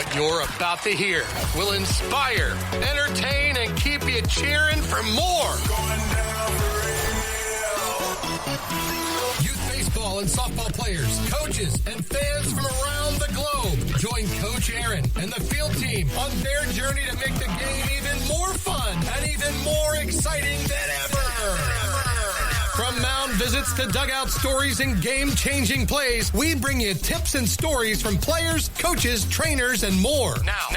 What you're about to hear will inspire, entertain, and keep you cheering for more. Youth baseball and softball players, coaches, and fans from around the globe join Coach Aaron and the field team on their journey to make the game even more fun and even more exciting than ever. From mound visits to dugout stories and game-changing plays, we bring you tips and stories from players, coaches, trainers, and more. Now.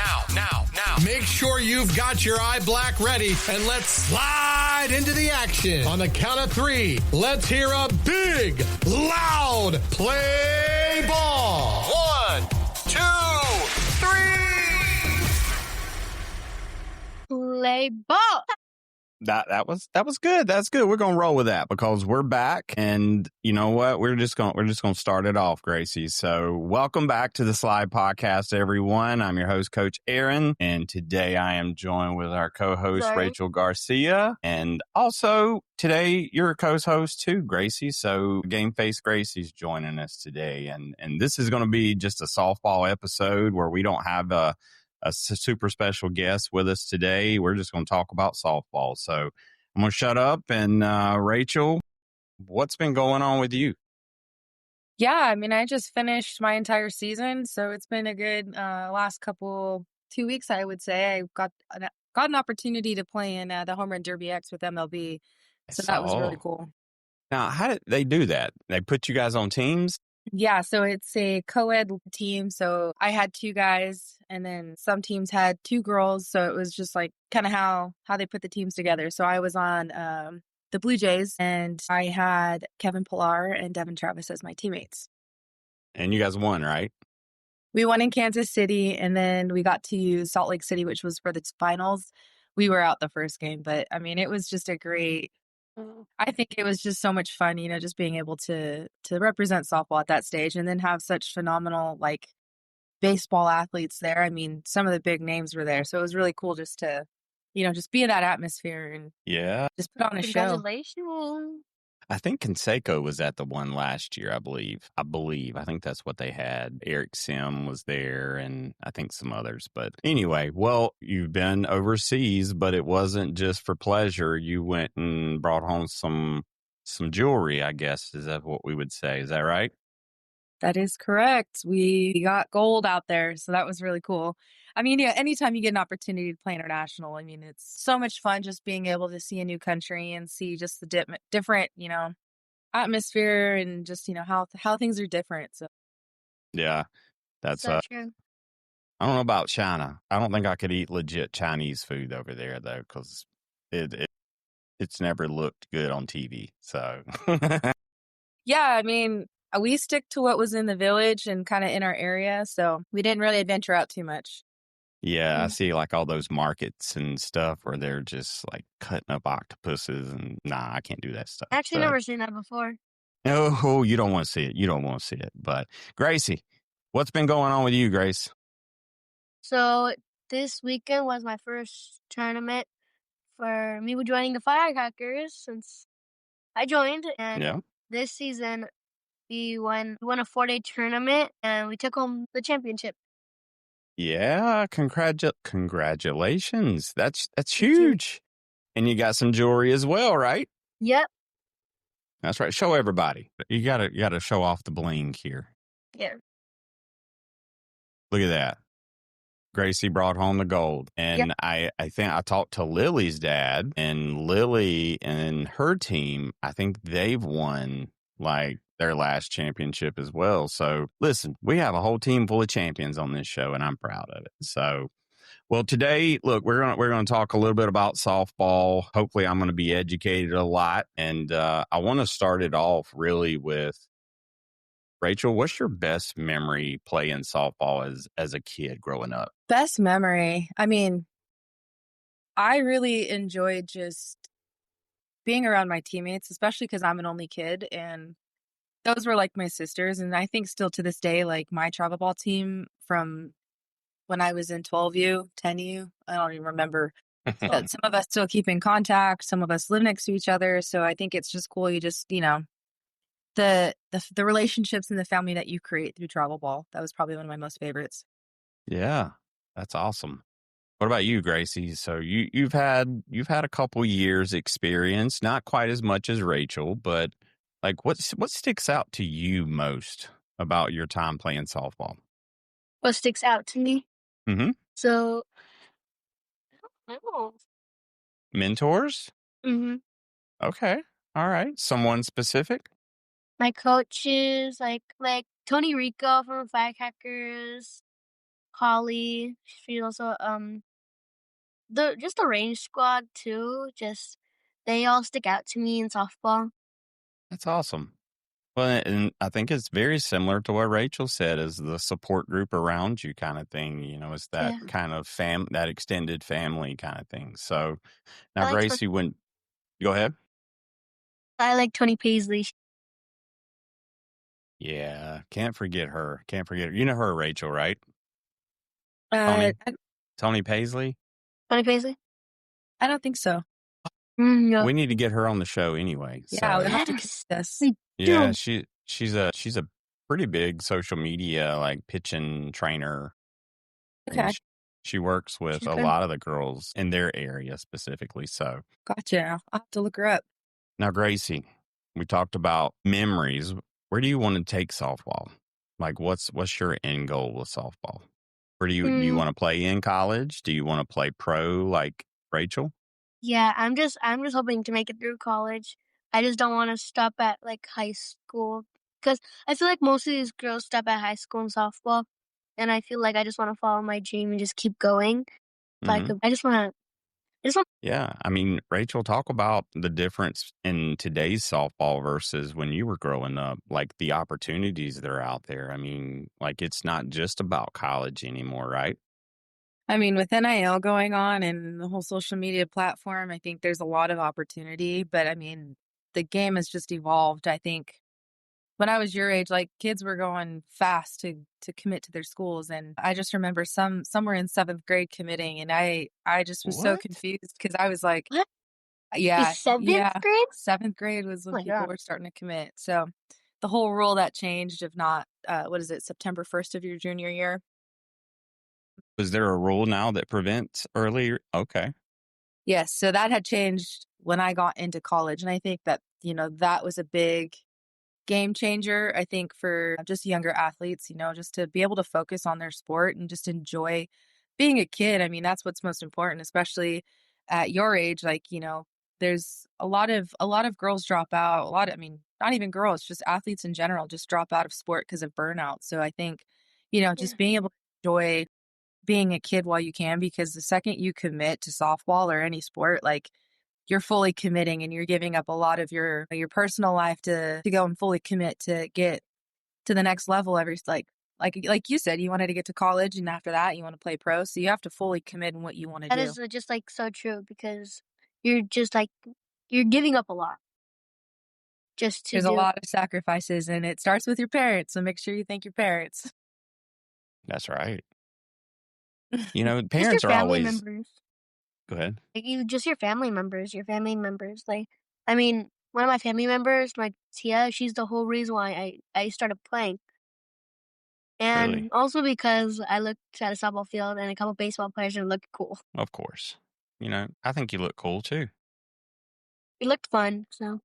Make sure you've got your eye black ready, and let's slide into the action. On the count of 3, let's hear a big, loud play ball. 1, 2, 3. Play ball. That was good. That's good. We're gonna roll with that because we're back, and you know what? We're just gonna start it off, Gracie. So, welcome back to the Slide Podcast, everyone. I'm your host, Coach Aaron, and today I am joined with our co-host Rachel Garcia, and also today you're a co-host too, Gracie. So, Gameface Gracie's joining us today, and this is going to be just a softball episode where we don't have a super special guest with us today. We're just going to talk about softball. So I'm going to shut up. And Rachel, what's been going on with you? Yeah, I mean, I just finished my entire season. So it's been a good last 2 weeks, I would say. I got an opportunity to play in the Home Run Derby X with MLB. So that was really cool. Now, how did they do that? They put you guys on teams? Yeah, so it's a co-ed team. So I had 2 guys, and then some teams had 2 girls. So it was just like kind of how they put the teams together. So I was on the Blue Jays, and I had Kevin Pillar and Devin Travis as my teammates. And you guys won, right? We won in Kansas City, and then we got to use Salt Lake City, which was for the finals. We were out the first game, but I mean, it was just I think it was just so much fun, just being able to represent softball at that stage and then have such phenomenal, baseball athletes there. I mean, some of the big names were there. So it was really cool just to, just be in that atmosphere and just put on a show. Congratulations. I think Conseco was at the one last year, I believe. I think that's what they had. Eric Sim was there, and I think some others. But anyway, well, you've been overseas, but it wasn't just for pleasure. You went and brought home some jewelry, I guess. Is that what we would say? Is that right? That is correct. We got gold out there, so that was really cool. I mean, anytime you get an opportunity to play international, I mean, it's so much fun just being able to see a new country and see just the different, atmosphere and just, how things are different. So yeah, that's So true. I don't know about China. I don't think I could eat legit Chinese food over there though, because it's never looked good on TV. So yeah, I mean, we stick to what was in the village and kind of in our area, so we didn't really adventure out too much. Yeah, I see all those markets and stuff where they're just cutting up octopuses, and I can't do that stuff. Actually, never seen that before. Oh, you don't want to see it. You don't want to see it. But Gracie, what's been going on with you, Grace? So this weekend was my first tournament for me joining the Firecrackers since I joined. And this season we won a 4-day tournament and we took home the championship. Yeah, congratulations. That's huge. And you got some jewelry as well, right? Yep. That's right. Show everybody. You gotta show off the bling here. Yeah. Look at that. Gracie brought home the gold. And I think I talked to Lily's dad, and Lily and her team, I think they've won their last championship as well. So listen, we have a whole team full of champions on this show, and I'm proud of it. So, well, today, look, we're gonna talk a little bit about softball. Hopefully, I'm going to be educated a lot, and I want to start it off really with Rachel. What's your best memory playing softball as a kid growing up? Best memory. I mean, I really enjoyed just being around my teammates, especially because I'm an only kid, and those were my sisters. And I think still to this day, my travel ball team from when I was in 12U, 10U, I don't even remember. But some of us still keep in contact. Some of us live next to each other. So I think it's just cool. You just, the relationships and the family that you create through travel ball. That was probably one of my most favorites. Yeah, that's awesome. What about you, Gracie? So you've had a couple years experience, not quite as much as Rachel, but like what sticks out to you most about your time playing softball? What sticks out to me? Mm-hmm. So, I don't know. Mentors? Mm-hmm. Okay. All right. Someone specific? My coaches, like Tony Rico from Firecrackers, Holly. She's also the range squad too. Just they all stick out to me in softball. That's awesome. Well, and I think it's very similar to what Rachel said, is the support group around you kind of thing. It's that Yeah. kind of that extended family kind of thing. So now, I like Gracie, go ahead. I like Tony Paisley. Yeah, can't forget her. Can't forget her. You know her, Rachel, right? Uh, Tony Paisley. Tony Paisley? I don't think so. No. We need to get her on the show anyway. Yeah, So. we have to get this. Yeah, she's a pretty big social media like pitching trainer. Okay. And she works with a lot of the girls in their area specifically. So Gotcha. I'll have to look her up. now, Gracie, we talked about memories. Where do you want to take softball? Like, what's your end goal with softball? Where do you want to play in college? Do you want to play pro like Rachel? Yeah, I'm just hoping to make it through college. I just don't want to stop at like high school because I feel like most of these girls stop at high school in softball, and I feel like I just want to follow my dream and just keep going. So I just want to. Yeah, I mean, Rachel, talk about the difference in today's softball versus when you were growing up, like the opportunities that are out there. I mean, like it's not just about college anymore, right? I mean, with NIL going on and the whole social media platform, I think there's a lot of opportunity. But I mean, the game has just evolved. I think when I was your age, like kids were going fast to commit to their schools, and I just remember somewhere in 7th grade committing, and I just was so confused because I was like, What? yeah, 7th grade? 7th grade was when people were starting to commit. So the whole rule that changed of not September 1st of your junior year. Is there a rule now that prevents early? Okay. Yes. So that had changed when I got into college. And I think that, that was a big game changer, I think, for just younger athletes, just to be able to focus on their sport and just enjoy being a kid. I mean, that's what's most important, especially at your age. Like, there's a lot of girls drop out. Not even girls, just athletes in general just drop out of sport because of burnout. So I think, just being able to enjoy being a kid while you can, because the second you commit to softball or any sport, like you're fully committing and you're giving up a lot of your personal life to go and fully commit to get to the next level. Like you said, you wanted to get to college, and after that you want to play pro. So you have to fully commit in what you want to do. That is just like so true, because you're just like, you're giving up a lot. There's a lot of sacrifices, and it starts with your parents. So make sure you thank your parents. That's right. Parents are always. Members. Go ahead. Like just your family members. Like, I mean, one of my family members, my tia, she's the whole reason why I started playing. And Really? also because I looked at a softball field and a couple baseball players and it looked cool. Of course. I think you look cool too. It looked fun, so.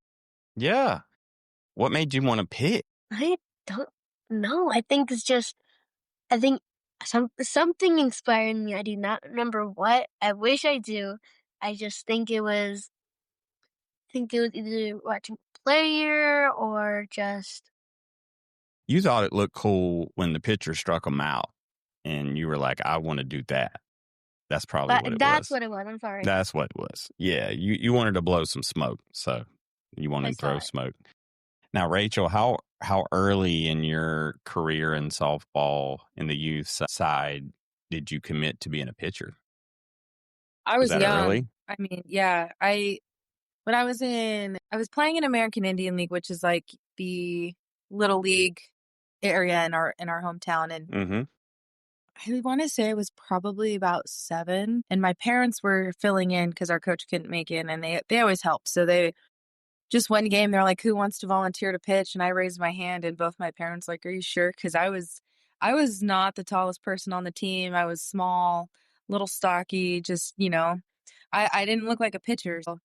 Yeah. What made you want to pick? I don't know. I think something inspired me. I do not remember what. I wish I do. I just think it was either watching a player or just. You thought it looked cool when the pitcher struck him out, and you were like, I want to do that. That's probably what it was. That's what it was. I'm sorry. That's what it was. Yeah, you wanted to blow some smoke, so you wanted to throw smoke. Now, Rachel, how early in your career in softball in the youth side did you commit to being a pitcher? I was young. Early? I mean, yeah. I was playing in American Indian League, which is like the little league area in our hometown, and I want to say it was probably about 7, and my parents were filling in because our coach couldn't make it, and they always helped. So they just one game, they're like, who wants to volunteer to pitch? And I raised my hand, and both my parents like, are you sure? Because I I was not the tallest person on the team. I was small, little stocky, just, I didn't look like a pitcher. So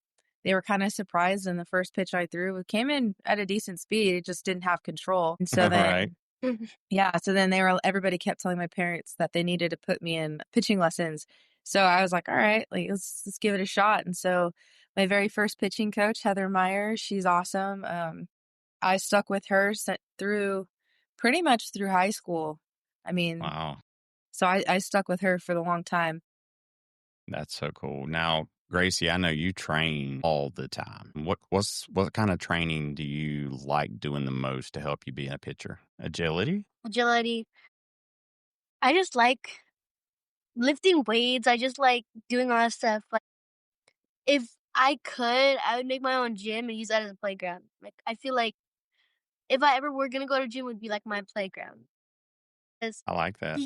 they were kind of surprised, and the first pitch I threw came in at a decent speed. It just didn't have control. And so then, Right. yeah, so then everybody kept telling my parents that they needed to put me in pitching lessons. So I was like, all right, like let's give it a shot. And so my very first pitching coach, Heather Meyer, she's awesome. I stuck with her pretty much through high school. I mean, Wow. so I stuck with her for the long time. That's so cool. Now, Gracie, I know you train all the time. What kind of training do you like doing the most to help you be a pitcher? Agility? Agility. I just like lifting weights. I just like doing all that stuff. Like, if I could, I would make my own gym and use that as a playground. Like, I feel like if I ever were gonna go to gym, it would be like my playground. I like that.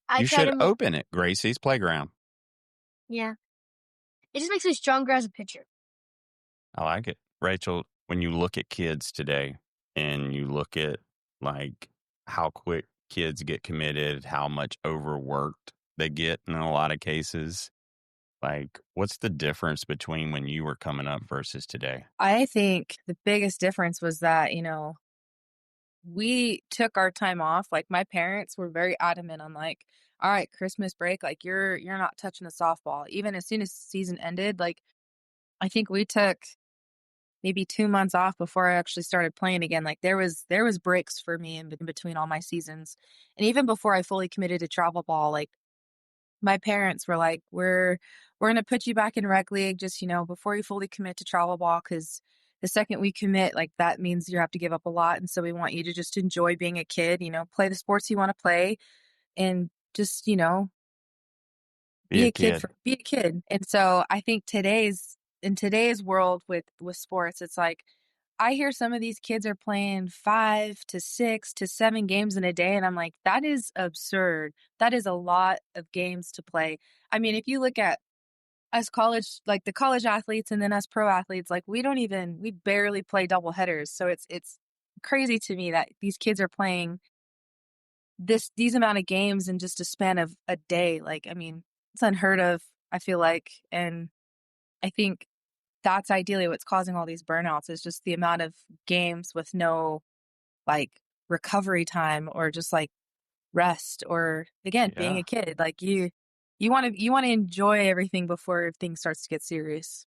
I You try should to open it, Gracie's Playground. Yeah. It just makes me stronger as a pitcher. I like it. Rachel, when you look at kids today and you look at like how quick kids get committed, how much overworked they get in a lot of cases, like what's the difference between when you were coming up versus today? I think the biggest difference was that, we took our time off. Like my parents were very adamant on like, all right, Christmas break, like you're not touching the softball. Even as soon as the season ended, like I think we took maybe 2 months off before I actually started playing again. Like there was breaks for me in between all my seasons. And even before I fully committed to travel ball, like my parents were like, we're going to put you back in rec league just, before you fully commit to travel ball, because the second we commit, like that means you have to give up a lot. And so we want you to just enjoy being a kid, play the sports you want to play and just, Be a kid. be a kid. And so I think in today's world with sports, it's like, I hear some of these kids are playing 5 to 6 to 7 games in a day. And I'm like, that is absurd. That is a lot of games to play. I mean, if you look at us college, like the college athletes and then us pro athletes, like we barely play double headers. So it's crazy to me that these kids are playing these amount of games in just a span of a day. Like, I mean, it's unheard of, I feel like. And I think that's ideally what's causing all these burnouts is just the amount of games with no like recovery time or just like rest or again being a kid. Like you want to enjoy everything before things starts to get serious.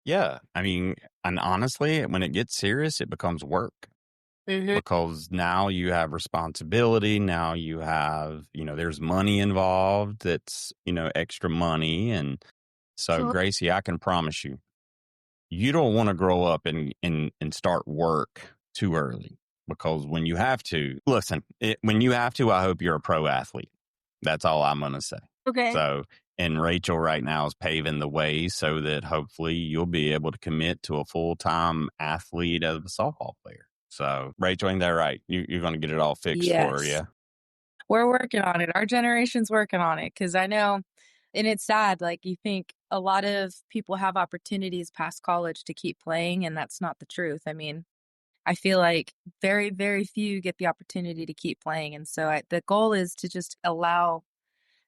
Yeah. I mean, and honestly, when it gets serious, it becomes work. Mm-hmm. Because now you have responsibility. Now you have, there's money involved. That's, extra money. And so, Sure. Gracie, I can promise you, you don't want to grow up and start work too early, because when you have to, when you have to, I hope you're a pro athlete. That's all I'm going to say. Okay. So, and Rachel right now is paving the way so that hopefully you'll be able to commit to a full-time athlete as a softball player. So, Rachel, ain't that right? You're going to get it all fixed for her, yeah? We're working on it. Our generation's working on it because I know, and it's sad, like you think a lot of people have opportunities past college to keep playing, and that's not the truth. I mean, I feel like very, very few get the opportunity to keep playing. And so the goal is to just allow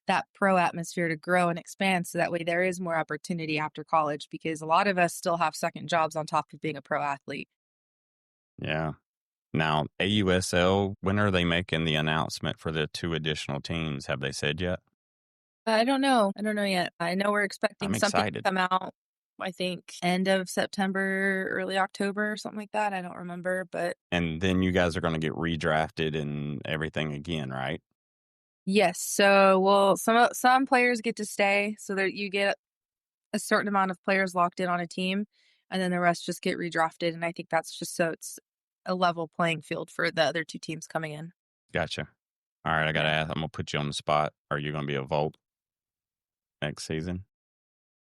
that pro atmosphere to grow and expand so that way there is more opportunity after college, because a lot of us still have second jobs on top of being a pro athlete. Yeah. Now, AUSL, when are they making the announcement for the 2 additional teams? Have they said yet? I don't know. I don't know yet. I know we're expecting I'm something excited to come out, I think, end of September, early October, or something like that. I don't remember, but. And then you guys are going to get redrafted and everything again, right? Yes. So, well, some players get to stay, so that you get a certain amount of players locked in on a team, and then the rest just get redrafted. And I think that's just so it's a level playing field for the other 2 teams coming in. Gotcha. All right, I got to ask. I'm going to put you on the spot. Are you going to be a Volt next season?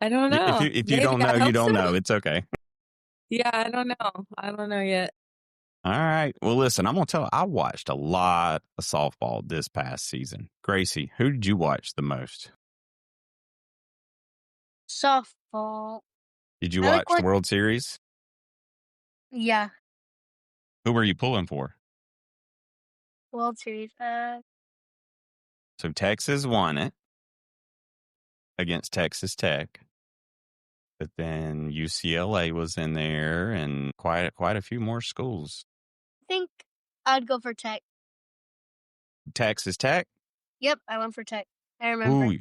I don't know. If you don't know, you don't know. It's okay. Yeah, I don't know. I don't know yet. All right. Well, listen, I'm going to I watched a lot of softball this past season. Gracie, who did you watch the most? Softball. Did you watch the World Series? Yeah. Who were you pulling for? World Series. So Texas won it against Texas Tech. But then UCLA was in there and quite a few more schools. I think I'd go for Tech. Texas Tech? Yep, I went for Tech. I remember. Ooh,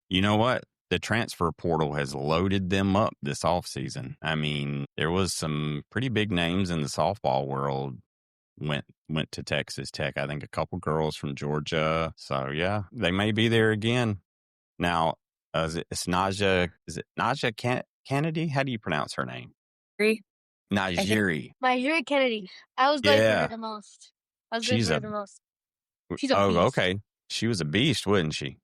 you know what? The transfer portal has loaded them up this offseason. I mean, there was some pretty big names in the softball world went to Texas Tech. I think a couple girls from Georgia. So, yeah, they may be there again. Now, it's Naja. Is it Naja Kennedy? How do you pronounce her name? Najiri. Najiri Kennedy. I was going for her the most. She's a beast. Okay. She was a beast, wasn't she?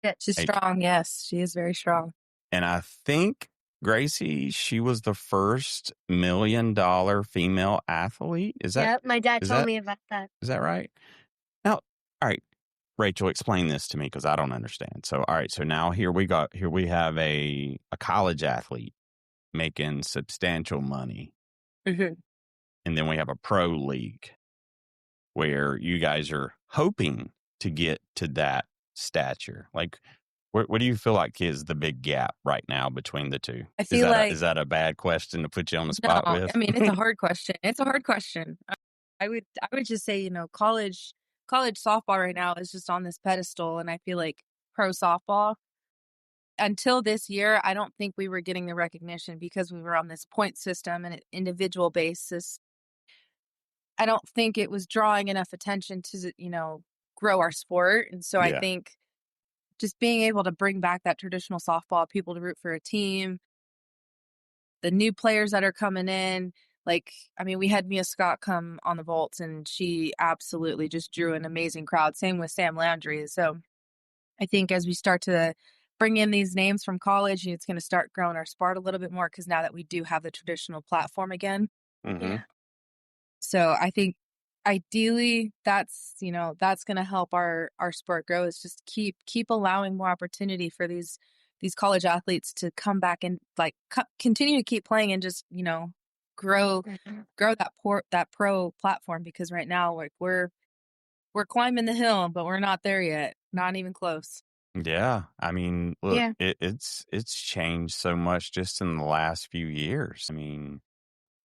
Yeah, she's strong. Yes, she is very strong. And I think, Gracie, she was the first $1 million female athlete. Is that? Yep, my dad told me about that. Is that right? Now, all right, Rachel, explain this to me because I don't understand. So, all right, so now here we have a college athlete making substantial money. Mm-hmm. And then we have a pro league where you guys are hoping to get to that stature. Like, what do you feel like is the big gap right now between the two? I feel is that a bad question to put you on the spot with? I mean, it's a hard question. It's a hard question. I would just say, college softball right now is just on this pedestal, and I feel like pro softball, until this year, I don't think we were getting the recognition because we were on this point system and an individual basis. I don't think it was drawing enough attention to, grow our sport. And so I think just being able to bring back that traditional softball, people to root for a team, the new players that are coming in, we had Mia Scott come on the vaults and she absolutely just drew an amazing crowd. Same with Sam Landry. So I think as we start to bring in these names from college, it's going to start growing our sport a little bit more because now that we do have the traditional platform again. Mm-hmm. So I think ideally that's going to help our sport grow, is just keep allowing more opportunity for these college athletes to come back and continue to keep playing and just, grow that pro platform, because right now we're climbing the hill, but we're not there yet. Not even close. Yeah. I mean, look, it's changed so much just in the last few years.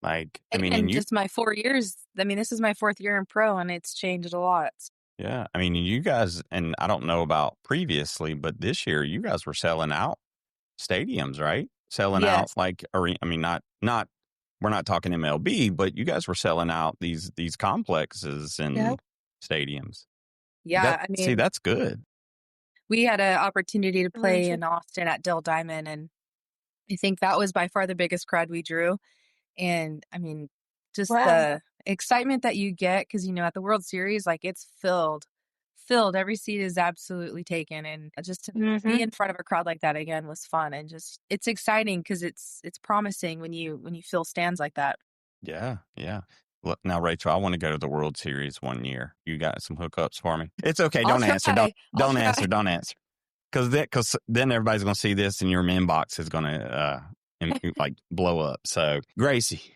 Just my 4 years. This is my 4th year in pro, and it's changed a lot. Yeah. I mean, you guys, and I don't know about previously, but this year you guys were selling out stadiums, right? Selling out not we're not talking MLB, but you guys were selling out these complexes and stadiums. Yeah. See, that's good. We had an opportunity to play in Austin at Dill Diamond, and I think that was by far the biggest crowd we drew. And the excitement that you get, because at the World Series, it's filled. Every seat is absolutely taken, and just to be in front of a crowd like that again was fun, and just it's exciting because it's promising when you fill stands like that. Yeah. Look, now, Rachel, I want to go to the World Series one year. You got some hookups for me? It's okay. Don't answer. Don't answer. Don't answer. Because then everybody's going to see this, and your inbox is going to blow up. So, Gracie,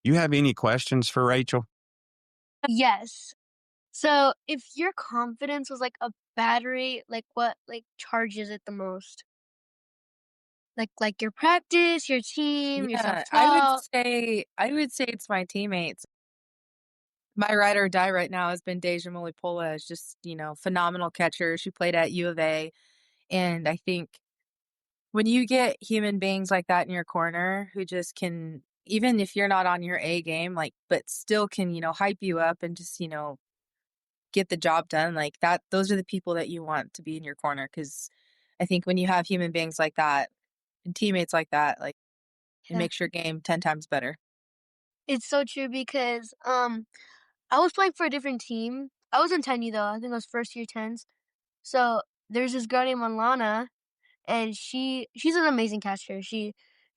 you have any questions for Rachel? Yes. So, if your confidence was like a battery, what charges it the most? Like your practice, your team, your self-talk? I would say it's my teammates. My ride or die right now has been Deja Mulipola. Is just, phenomenal catcher. She played at U of A. And I think when you get human beings like that in your corner who just can, even if you're not on your A game, but still can, hype you up and just, get the job done like that, those are the people that you want to be in your corner. Because I think when you have human beings like that and teammates like that, it makes your game 10 times better. It's so true because I was playing for a different team. I was in 10U though. I think I was first year 10s. So there's this girl named Alana, and she's an amazing catcher. She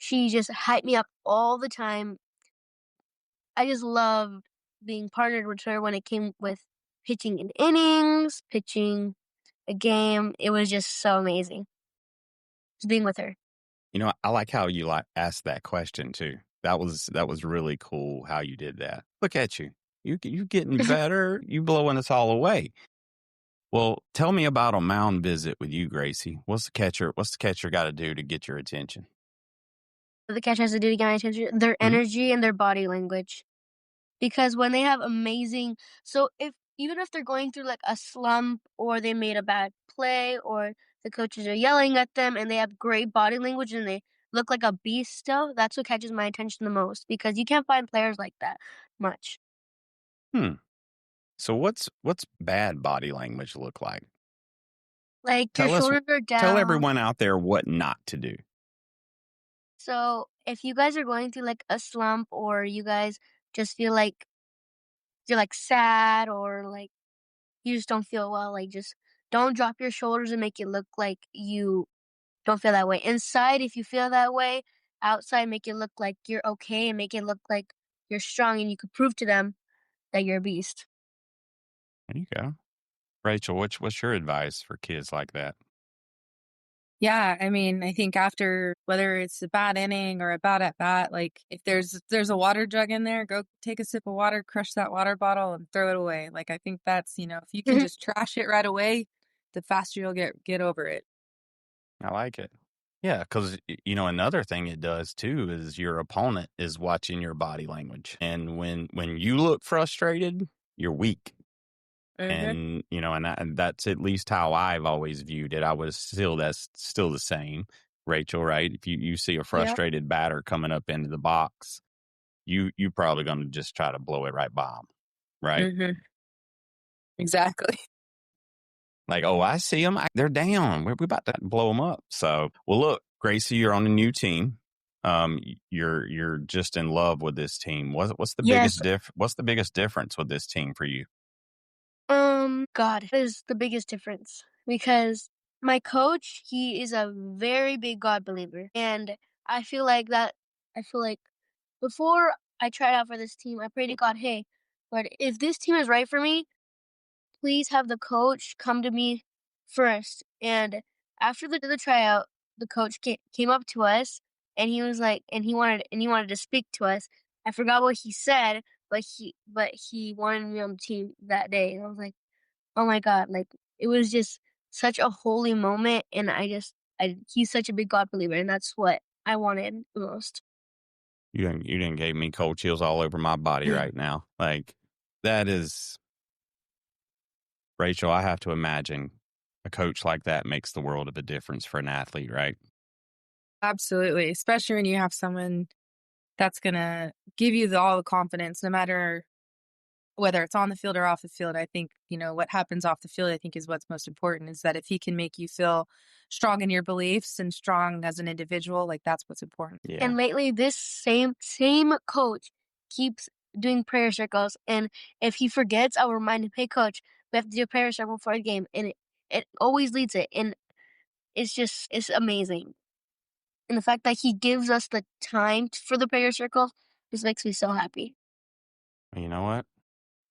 just hyped me up all the time. I just loved being partnered with her when it came with pitching in innings, pitching a game. It was just so amazing just being with her. I like how you asked that question too. That was really cool how you did that. Look at you. You getting better. You blowing us all away. Well, tell me about a mound visit with you, Gracie. What's the catcher got to do to get your attention? What the catcher has to do to get my attention? Their energy and their body language. Because when they have even if they're going through like a slump or they made a bad play or the coaches are yelling at them and they have great body language and they look like a beast still, that's what catches my attention the most because you can't find players like that much. So what's bad body language look like? Like your shoulders are down. Tell everyone out there what not to do. So if you guys are going through like a slump or you guys just feel like you're like sad or like you just don't feel well, like just don't drop your shoulders and make it look like you don't feel that way. Inside, if you feel that way, outside, make it look like you're okay and make it look like you're strong and you could prove to them that you're a beast. There you go. Rachel, what's your advice for kids like that? Yeah, I mean, I think after whether it's a bad inning or a bad at bat, like if there's a water jug in there, go take a sip of water, crush that water bottle and throw it away. Like I think that's, if you can just trash it right away, the faster you'll get over it. I like it. Yeah, because another thing it does too is your opponent is watching your body language, and when you look frustrated, you're weak. And and that's at least how I've always viewed it. That's still the same, Rachel, right? If you see a frustrated batter coming up into the box, you probably going to just try to blow it right by them, right? Exactly. Like, oh, I see them. They're down. We're about to blow them up. So, well, look, Gracie, you're on a new team. You're just in love with this team. What's the biggest difference with this team for you? God is the biggest difference because my coach, he is a very big God believer. And I feel like before I tried out for this team, I prayed to God, hey, Lord, if this team is right for me, please have the coach come to me first. And after the tryout, the coach came up to us and he was like, and he wanted to speak to us. I forgot what he said, but he wanted me on the team that day. And I was like, oh my God, like it was just such a holy moment. And he's such a big God believer. And that's what I wanted the most. You didn't gave me cold chills all over my body right now. Like that is, Rachel, I have to imagine a coach like that makes the world of a difference for an athlete, right? Absolutely. Especially when you have someone that's going to give you all the confidence, no matter whether it's on the field or off the field. I think, what happens off the field, I think is what's most important is that if he can make you feel strong in your beliefs and strong as an individual, like that's what's important. Yeah. And lately this same coach keeps doing prayer circles. And if he forgets, I'll remind him, hey coach, we have to do a prayer circle for a game. And it always leads it. And it's amazing. And the fact that he gives us the time for the prayer circle just makes me so happy. You know what?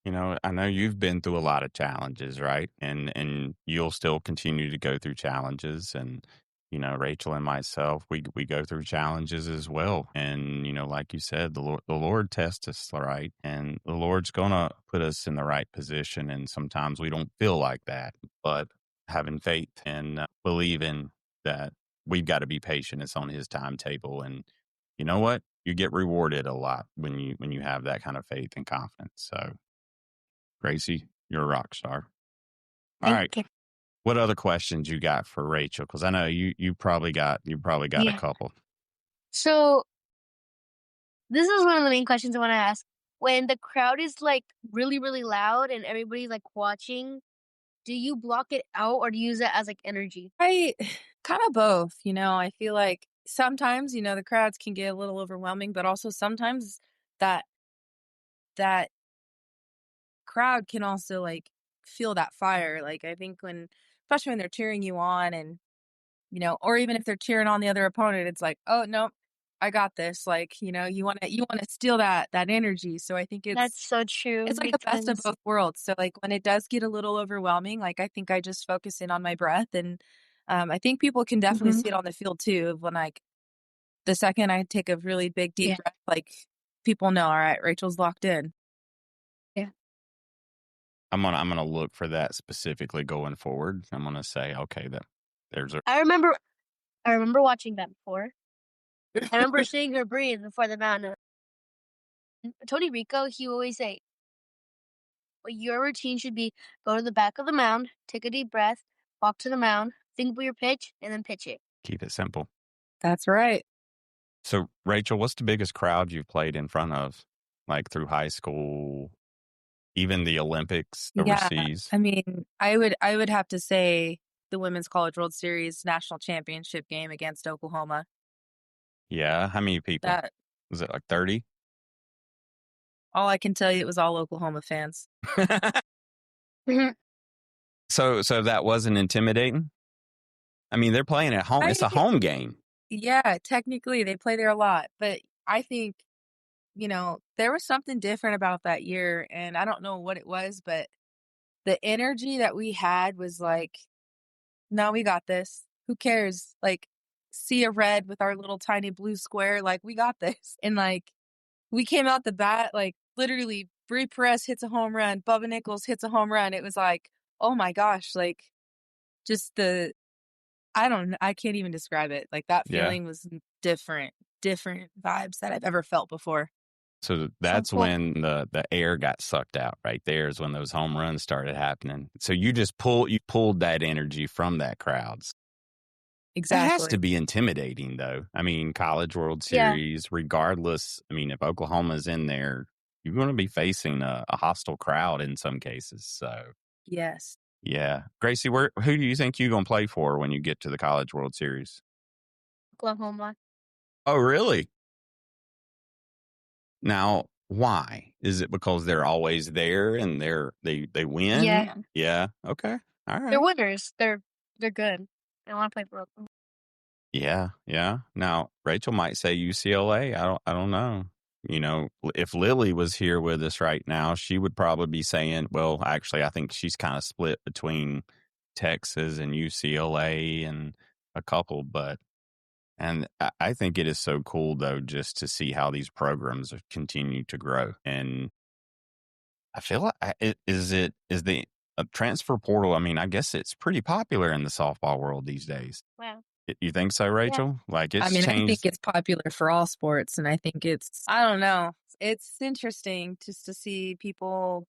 I know you've been through a lot of challenges, right? And you'll still continue to go through challenges. And, Rachel and myself, we go through challenges as well. And, like you said, the Lord tests us, right? And the Lord's going to put us in the right position. And sometimes we don't feel like that, but having faith and believing that we've got to be patient. It's on his timetable. And you know what? You get rewarded a lot when you have that kind of faith and confidence. So, Gracie, you're a rock star. All right. Thank you. What other questions you got for Rachel? Because I know you probably got a couple. So this is one of the main questions I want to ask. When the crowd is like really, really loud and everybody's like watching, do you block it out or do you use it as like energy? I kind of both, I feel like sometimes, the crowds can get a little overwhelming, but also sometimes that crowd can also like feel that fire. Like I think especially when they're cheering you on and, or even if they're cheering on the other opponent, it's like, oh no, I got this. Like, you want to steal that energy. So I think that's so true. It's like a best of both worlds. So like when it does get a little overwhelming, like I think I just focus in on my breath. And I think people can definitely see it on the field too. When like the second I take a really big deep breath, like people know, all right, Rachel's locked in. Yeah. I'm gonna look for that specifically going forward. I'm gonna say, okay, that there's a. I remember watching that before. I remember seeing her breathe before the mound. Tony Rico, he would always say, well, your routine should be go to the back of the mound, take a deep breath, walk to the mound, think of your pitch, and then pitch it. Keep it simple. That's right. So, Rachel, what's the biggest crowd you've played in front of, like through high school, even the Olympics overseas? Yeah, I mean, I would have to say the Women's College World Series national championship game against Oklahoma. Yeah, how many people? Was it like 30? All I can tell you, it was all Oklahoma fans. So that wasn't intimidating? I mean, they're playing at home. It's a home game. Yeah, technically they play there a lot, but I think, there was something different about that year, and I don't know what it was, but the energy that we had was like, no, we got this. Who cares? Like, sea of red with our little tiny blue square, like, we got this. And like, we came out the bat, like, literally, Brie Perez hits a home run, Bubba Nichols hits a home run. It was like, oh my gosh, like, just I can't even describe it. Like, that feeling was different vibes that I've ever felt before. So that's when the air got sucked out right there is when those home runs started happening. So you pulled that energy from that crowd. Exactly. It has to be intimidating, though. I mean, College World Series, regardless. I mean, if Oklahoma's in there, you're going to be facing a hostile crowd in some cases. So, yes. Yeah. Gracie, who do you think you're going to play for when you get to the College World Series? Oklahoma. Oh, really? Now, why? Is it because they're always there and they win? Yeah. Yeah. Okay. All right. They're winners. They're good. I want to play for Oklahoma. Yeah. Yeah. Now, Rachel might say UCLA. I don't know. If Lily was here with us right now, she would probably be saying, well, actually, I think she's kind of split between Texas and UCLA and a couple, and I think it is so cool, though, just to see how these programs continue to grow. And I feel like, is the transfer portal, I mean, I guess it's pretty popular in the softball world these days. Wow. You think so, Rachel? Yeah. Like, it's changed. I think it's popular for all sports, and I think I don't know. It's interesting just to see people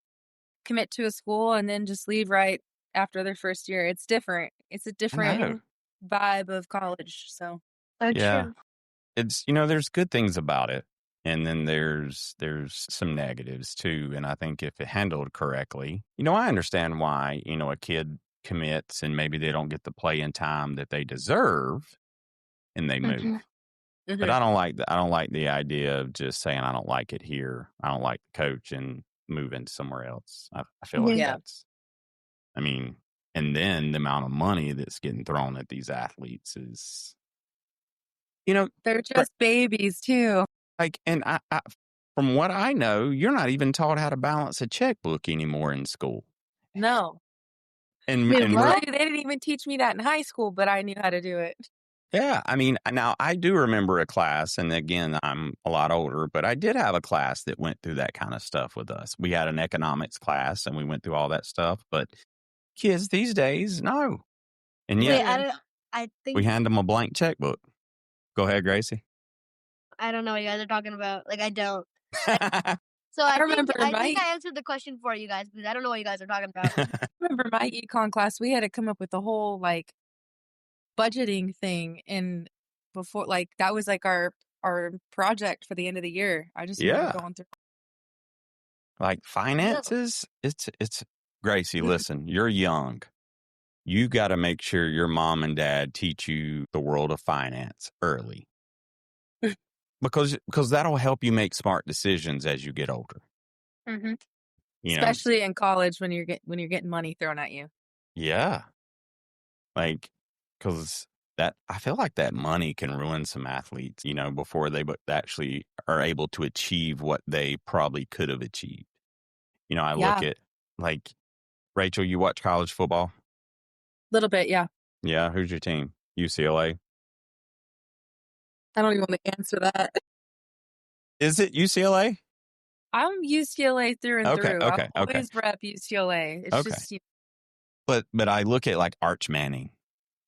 commit to a school and then just leave right after their first year. It's different. It's a different vibe of college, so. Yeah. True. It's, there's good things about it. And then there's some negatives too. And I think if it handled correctly, I understand why, a kid commits and maybe they don't get the playing time that they deserve and they move. Mm-hmm. But I don't like the idea of just saying, I don't like it here. I don't like the coach and moving somewhere else. I feel like that's, I mean, and then the amount of money that's getting thrown at these athletes is, they're just babies too. Like, and I, from what I know, you're not even taught how to balance a checkbook anymore in school. No. And they didn't even teach me that in high school, but I knew how to do it. Yeah. I mean, now I do remember a class, and again, I'm a lot older, but I did have a class that went through that kind of stuff with us. We had an economics class and we went through all that stuff, but kids these days, no. And yet, I think we hand them a blank checkbook. Go ahead, Gracie. I don't know what you guys are talking about. Like, I don't. So I think I answered the question for you guys, because I don't know what you guys are talking about. I remember my econ class, we had to come up with a whole, like, budgeting thing. And before, like, that was, like, our project for the end of the year. I just remember going through. Like, finances, it's Gracie, listen, you're young. You got to make sure your mom and dad teach you the world of finance early. Because that'll help you make smart decisions as you get older. Mm-hmm. Especially in college when you're getting money thrown at you. Yeah. Like, because I feel like that money can ruin some athletes, before they actually are able to achieve what they probably could have achieved. I look at, like, Rachel, you watch college football? Little bit, yeah. Yeah. Who's your team? UCLA? I don't even want to answer that. Is it UCLA? I'm UCLA through and Okay, through. okay, I've okay. always rep UCLA. It's Okay. just But I look at like Arch Manning,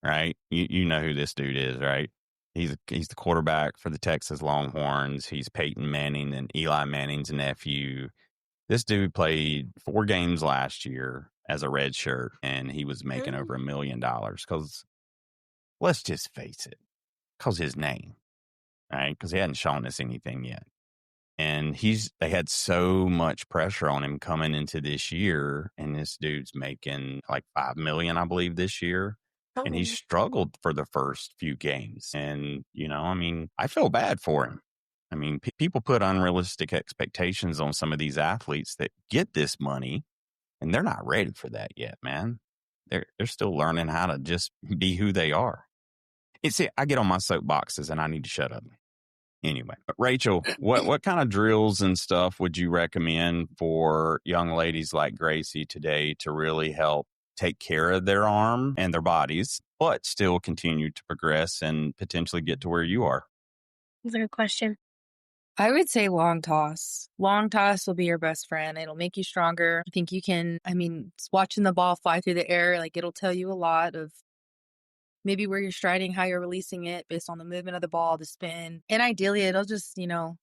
right? You know who this dude is, right? He's the quarterback for the Texas Longhorns. He's Peyton Manning and Eli Manning's nephew. This dude played 4 games last year as a redshirt, and he was making over $1 million. Because let's just face it, because his name, right? Because he hadn't shown us anything yet. And they had so much pressure on him coming into this year, and this dude's making like $5 million, I believe, this year. And he struggled for the first few games. And, I mean, I feel bad for him. I mean, people put unrealistic expectations on some of these athletes that get this money, and they're not ready for that yet, man. They're still learning how to just be who they are. See, I get on my soapboxes and I need to shut up. Anyway, but Rachel, what kind of drills and stuff would you recommend for young ladies like Gracie today to really help take care of their arm and their bodies, but still continue to progress and potentially get to where you are? That's a good question. I would say long toss. Long toss will be your best friend. It'll make you stronger. I think you can, watching the ball fly through the air, like it'll tell you a lot of maybe where you're striding, how you're releasing it based on the movement of the ball, the spin. And ideally, it'll just, the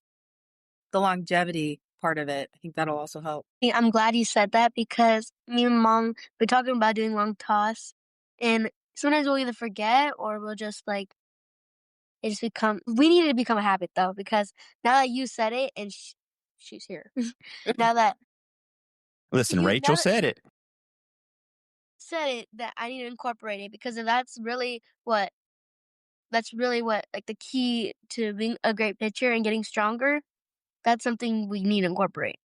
longevity part of it. I think that'll also help. Yeah, I'm glad you said that because me and Mom, we're talking about doing long toss. And sometimes we'll either forget or we'll just we need it to become a habit though, because now that you said it and she's here. Now that. Listen, Rachel said it. That I need to incorporate it because that's really what like the key to being a great pitcher and getting stronger. That's something we need to incorporate.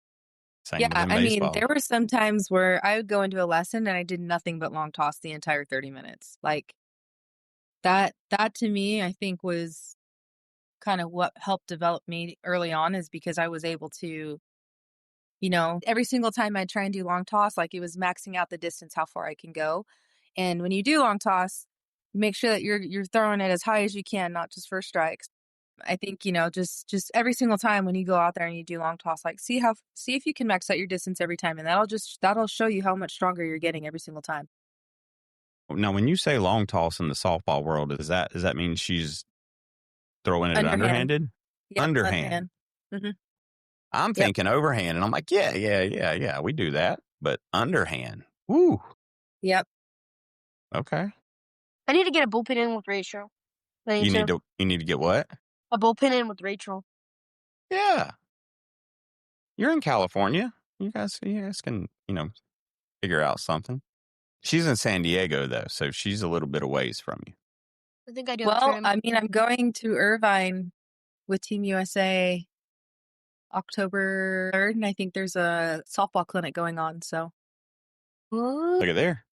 Same with baseball. There were some times where I would go into a lesson and I did nothing but long toss the entire 30 minutes. Like that to me, I think was kind of what helped develop me early on, is because I was able to, every single time I try and do long toss, like it was maxing out the distance, how far I can go. And when you do long toss, make sure that you're throwing it as high as you can, not just for strikes. I think, just every single time when you go out there and you do long toss, like see if you can max out your distance every time. And that'll show you how much stronger you're getting every single time. Now, when you say long toss in the softball world, does that mean she's throwing it underhanded? Yep, underhand. Mm-hmm. I'm thinking overhand, and I'm like, yeah, we do that. But underhand, woo. Yep. Okay. I need to get a bullpen in with Rachel. You need to get what? A bullpen in with Rachel. Yeah. You're in California. You guys can, figure out something. She's in San Diego, though, so she's a little bit of ways from you. I think I do. Well, I'm going to Irvine with Team USA October 3rd, and I think there's a softball clinic going on, so. Look at there.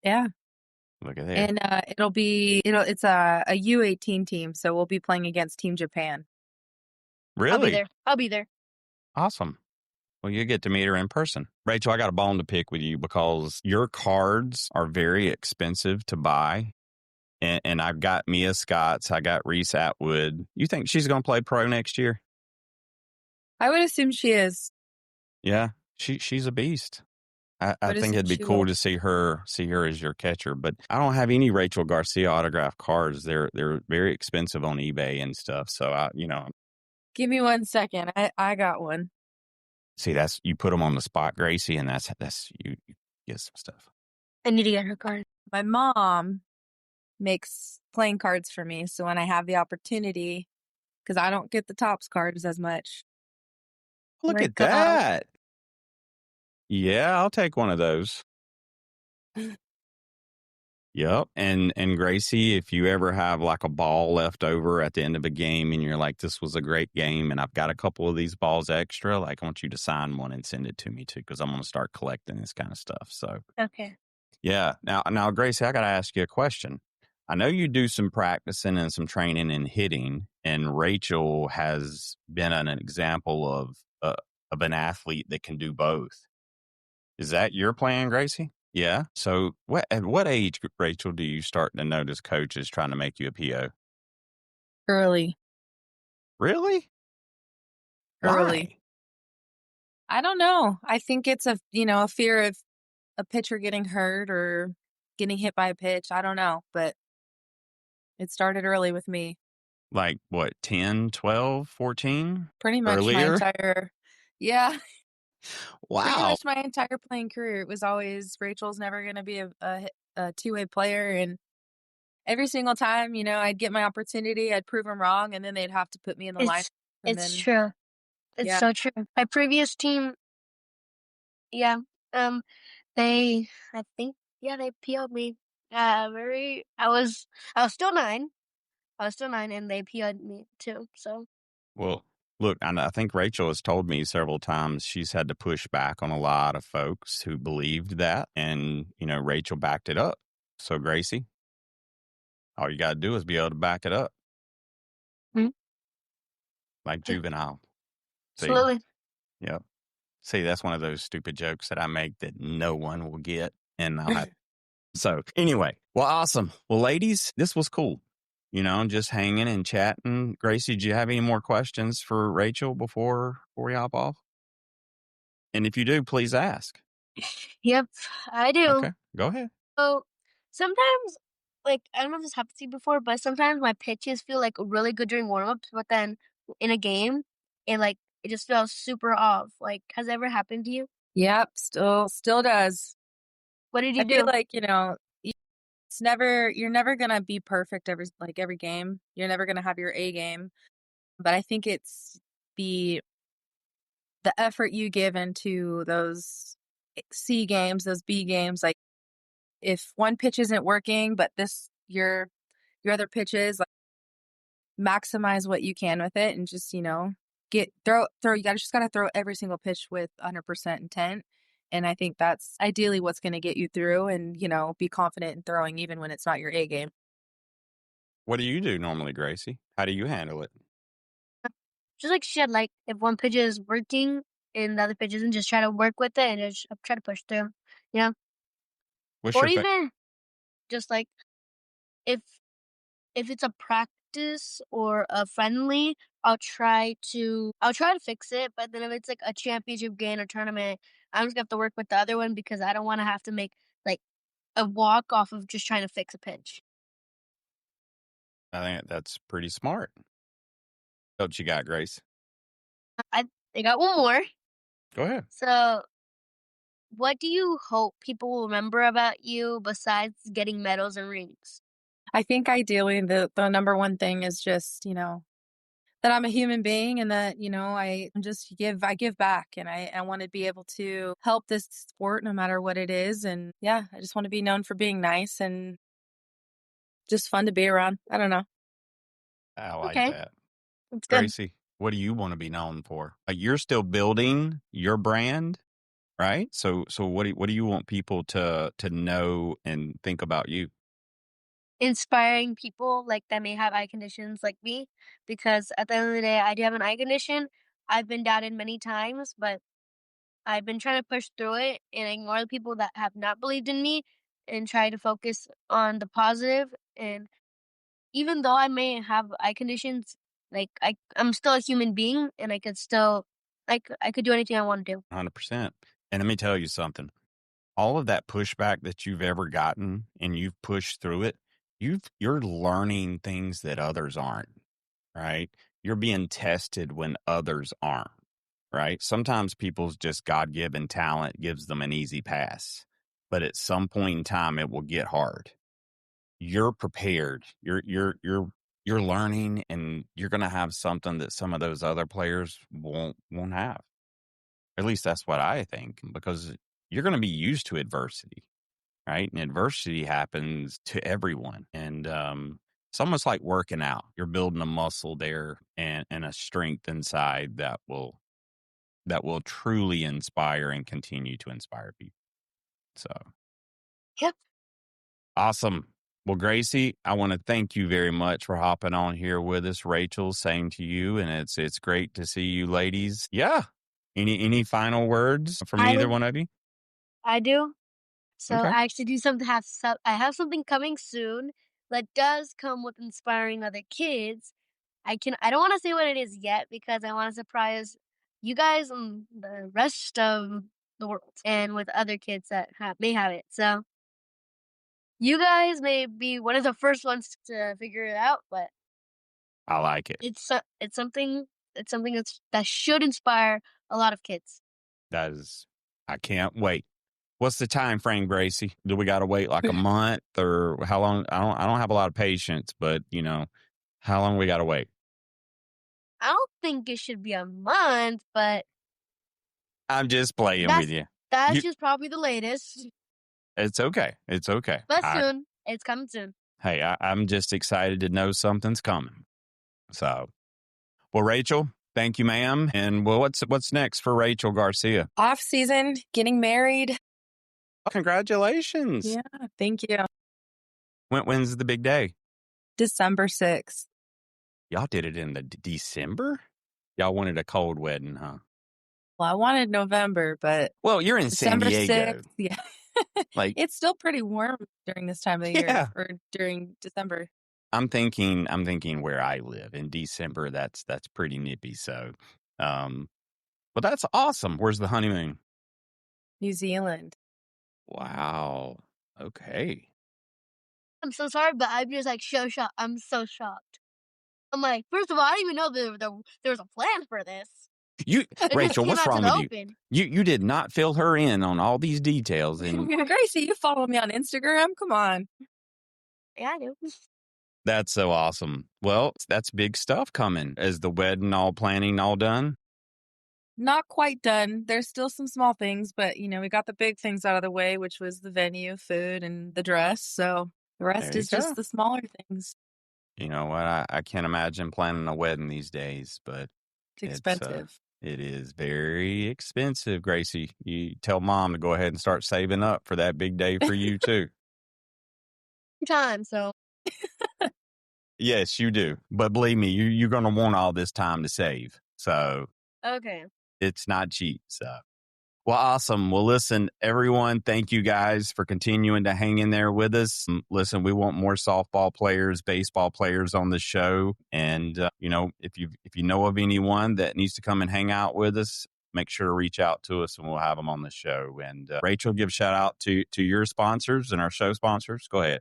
Yeah. Look at there. And it's a U18 team, so we'll be playing against Team Japan. Really? I'll be there. Awesome. Well, you get to meet her in person. Rachel, I got a bone to pick with you because your cards are very expensive to buy. And I've got Mia Scotts. I got Reese Atwood. You think she's going to play pro next year? I would assume she is. Yeah, she's a beast. I think it'd be cool to see her as your catcher. But I don't have any Rachel Garcia autographed cards. They're very expensive on eBay and stuff. So Give me 1 second. I got one. See, that's you put them on the spot, Gracie, and that's you get some stuff. I need to get her card. My mom makes playing cards for me, so when I have the opportunity, because I don't get the Topps cards as much. Look at that. Yeah, I'll take one of those. Yep. And Gracie, if you ever have like a ball left over at the end of a game and you're like, this was a great game and I've got a couple of these balls extra, like I want you to sign one and send it to me too, because I'm going to start collecting this kind of stuff. So, okay. Yeah. Now, Gracie, I got to ask you a question. I know you do some practicing and some training and hitting, and Rachel has been an example of an athlete that can do both. Is that your plan, Gracie? Yeah. So at what age, Rachel, do you start to notice coaches trying to make you a PO? Early. Really? Early. I don't know. I think it's a fear of a pitcher getting hurt or getting hit by a pitch. I don't know, but it started early with me. Like what, 10, 12, 14? Pretty much my Earlier? entire yeah. Pretty Wow. much my entire playing career. It was always Rachel's never going to be a two-way player. And every single time, I'd get my opportunity, I'd prove them wrong, and then they'd have to put me in the lineup. It's true. It's so true. My previous team, yeah, they, I think, they PO'd me. I was still 9. I was still 9, and they PO'd me too. So. Well, look, I think Rachel has told me several times she's had to push back on a lot of folks who believed that. And, Rachel backed it up. So, Gracie, all you got to do is be able to back it up. Mm-hmm. Like juvenile. Absolutely. See? Yep. See, that's one of those stupid jokes that I make that no one will get. And I'll have. So, anyway, well, awesome. Well, ladies, this was cool. Just hanging and chatting. Gracie, do you have any more questions for Rachel before we hop off? And if you do, please ask. Yep, I do. Okay, go ahead. So sometimes, I don't know if this happened to you before, but sometimes my pitches feel really good during warm-ups, but then in a game, it just feels super off. Has it ever happened to you? Yep, still does. What did you do? I feel like, you're never gonna be perfect every game. You're never gonna have your A game. But I think it's the effort you give into those C games, those B games. Like if one pitch isn't working, but your other pitches, maximize what you can with it, and just throw. You just gotta throw every single pitch with 100% intent. And I think that's ideally what's going to get you through, and be confident in throwing even when it's not your A game. What do you do normally, Gracie? How do you handle it? Just like she said, if one pitch is working and the other pitch isn't, just try to work with it and just try to push through. Or even just if it's a practice or a friendly, I'll try to fix it. But then if it's a championship game or tournament, I'm just gonna have to work with the other one because I don't want to have to make a walk off of just trying to fix a pitch. I think that's pretty smart. What you got, Grace? I got one more. Go ahead. So, what do you hope people will remember about you besides getting medals and rings? I think ideally the number one thing is just, that I'm a human being and that, I give back, and I want to be able to help this sport no matter what it is. And yeah, I just want to be known for being nice and just fun to be around. I don't know. I like that. That's good. Gracie, what do you want to be known for? You're still building your brand, right? So what do you want people to know and think about you? Inspiring people that may have eye conditions like me, because at the end of the day, I do have an eye condition. I've been doubted many times, but I've been trying to push through it and ignore the people that have not believed in me and try to focus on the positive. And even though I may have eye conditions, I'm still a human being, and I could still I could do anything I want to do. 100%. And let me tell you something. All of that pushback that you've ever gotten and you've pushed through it, you're learning things that others aren't, right? You're being tested when others aren't, right? Sometimes people's just God-given talent gives them an easy pass, but at some point in time it will get hard. You're prepared. You're learning, and you're going to have something that some of those other players won't have. At least that's what I think, because you're going to be used to adversity, right? And adversity happens to everyone. And it's almost like working out. You're building a muscle there and a strength inside that will truly inspire and continue to inspire people. So, Yep. Awesome. Well, Gracie, I want to thank you very much for hopping on here with us. Rachel, same to you. And it's great to see you ladies. Yeah. Any final words from either one of you? I do. So I actually do I have something coming soon that does come with inspiring other kids. I don't want to say what it is yet because I want to surprise you guys and the rest of the world, and with other kids that may have it. So you guys may be one of the first ones to figure it out, but I like it. It's something that should inspire a lot of kids. I can't wait. What's the time frame, Gracie? Do we got to wait like a month or how long? I don't have a lot of patience, but how long we got to wait? I don't think it should be a month, but I'm just playing with you. That's just probably the latest. It's okay. But soon. It's coming soon. Hey, I'm just excited to know something's coming. So, well, Rachel, thank you, ma'am. And well, what's next for Rachel Garcia? Off season, getting married. Congratulations. Yeah, thank you. When's the big day? December 6th. Y'all did it in the December? Y'all wanted a cold wedding, huh? Well, I wanted November, but... Well, you're in December San Diego. 6th, yeah. Like, it's still pretty warm during this time of the year, or during December. I'm thinking where I live in December, that's pretty nippy. So, but that's awesome. Where's the honeymoon? New Zealand. Wow. Okay. I'm so sorry, but I'm just like so shocked. I'm so shocked. I'm like, first of all, I didn't even know there was a plan for this. Rachel, what's wrong with you? You did not fill her in on all these details. And Gracie, you follow me on Instagram? Come on. Yeah, I do. That's so awesome. Well, that's big stuff coming. Is the wedding planning all done? Not quite done. There's still some small things, but we got the big things out of the way, which was the venue, food, and the dress. So the rest is just the smaller things. You know what? I can't imagine planning a wedding these days, but it's expensive. It is very expensive, Gracie. You tell Mom to go ahead and start saving up for that big day for you too. Time, so. Yes, you do. But believe me, you're going to want all this time to save. So. Okay. It's not cheap. So. Well, awesome. Well, listen, everyone, thank you guys for continuing to hang in there with us. Listen, we want more softball players, baseball players on the show. And, if you know of anyone that needs to come and hang out with us, make sure to reach out to us and we'll have them on the show. And Rachel, give a shout out to your sponsors and our show sponsors. Go ahead.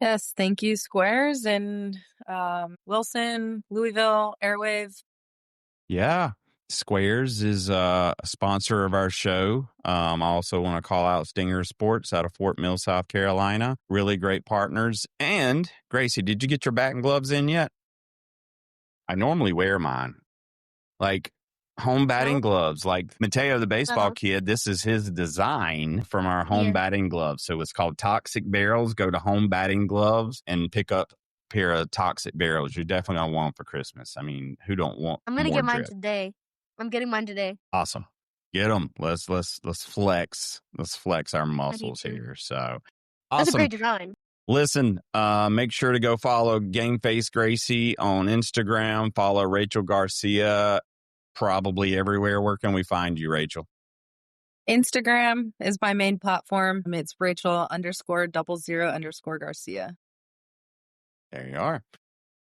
Yes. Thank you, Squares and Wilson, Louisville, Airwave. Yeah. Squares is a sponsor of our show. I also want to call out Stinger Sports out of Fort Mill, South Carolina. Really great partners. And Gracie, did you get your batting gloves in yet? I normally wear mine. Like home batting gloves. Like Mateo, the baseball kid, this is his design from our home batting gloves. So it's called Toxic Barrels. Go to Home Batting Gloves and pick up a pair of Toxic Barrels. You're definitely going to want them for Christmas. I mean, who don't want I'm going to get mine today. I'm getting mine today. Awesome. Get them. Let's flex. Let's flex our muscles here. So awesome. That's a great design. Listen, make sure to go follow Gameface Gracie on Instagram. Follow Rachel Garcia probably everywhere. Where can we find you, Rachel? Instagram is my main platform. It's Rachel_00_Garcia. There you are.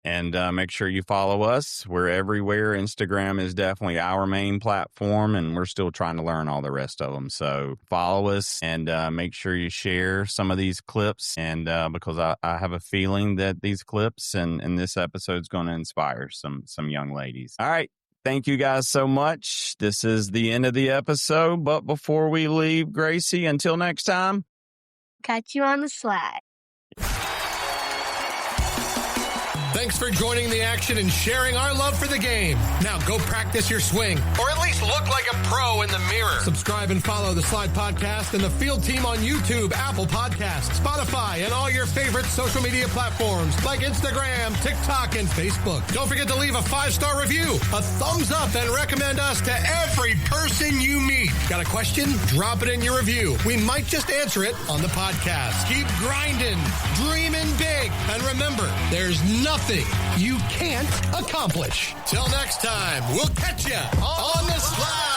And make sure you follow us. We're everywhere. Instagram is definitely our main platform, and we're still trying to learn all the rest of them. So follow us and make sure you share some of these clips. And because I have a feeling that these clips and this episode is going to inspire some young ladies. All right. Thank you guys so much. This is the end of the episode. But before we leave, Gracie, until next time. Catch you on the slide. Thanks for joining the action and sharing our love for the game. Now go practice your swing, or at least look like a pro in the mirror. Subscribe and follow the Slide Podcast and the Field Team on YouTube, Apple Podcasts, Spotify, and all your favorite social media platforms like Instagram, TikTok, and Facebook. Don't forget to leave a 5-star review, a thumbs up, and recommend us to every person you meet. Got a question? Drop it in your review. We might just answer it on the podcast. Keep grinding, dreaming big, and remember, there's nothing you can't accomplish. Till next time, we'll catch you on the slide.